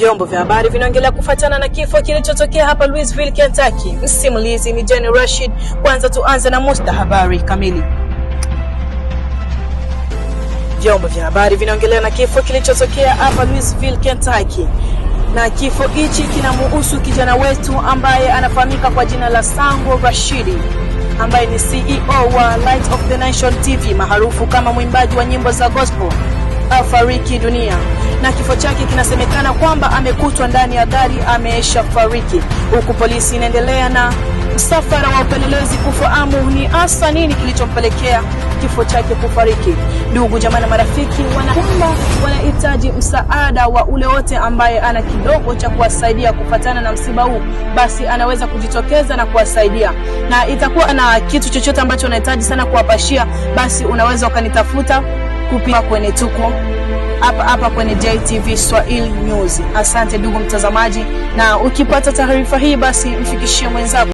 Vyombo vya habari vinaongelea kufuatana na kifo kilichotokea hapa Louisville, Kentucky. Msimulizi ni Jenny Rashid. Kwanza tuanze na habari kamili. Vyombo vya habari vinaongelea na kifo kilichotokea hapa Louisville, Kentucky. Na kifo hichi kinamuhusu kijana wetu ambaye anafahamika kwa jina la Sango Rashidi, ambaye ni CEO wa Light of the Nation TV, maarufu kama mwimbaji wa nyimbo za gospel. Afariki dunia, na kifo chake kinasemekana kwamba amekutwa ndani ya gari ameshafariki, huku polisi inaendelea na msafara wa upelelezi kufahamu ni hasa nini kilichompelekea kifo chake kufariki. Ndugu jamaa na marafiki wanahitaji msaada wa ule wote ambaye ana kidogo cha kuwasaidia kufatana na msiba huu, basi anaweza kujitokeza na kuwasaidia. Na itakuwa na kitu chochote ambacho unahitaji sana kuwapashia, basi unaweza ukanitafuta kupitia kwenye tuko hapa kwenye JTV Swahili News. Asante ndugu mtazamaji, na ukipata taarifa hii basi mfikishie mwenzako.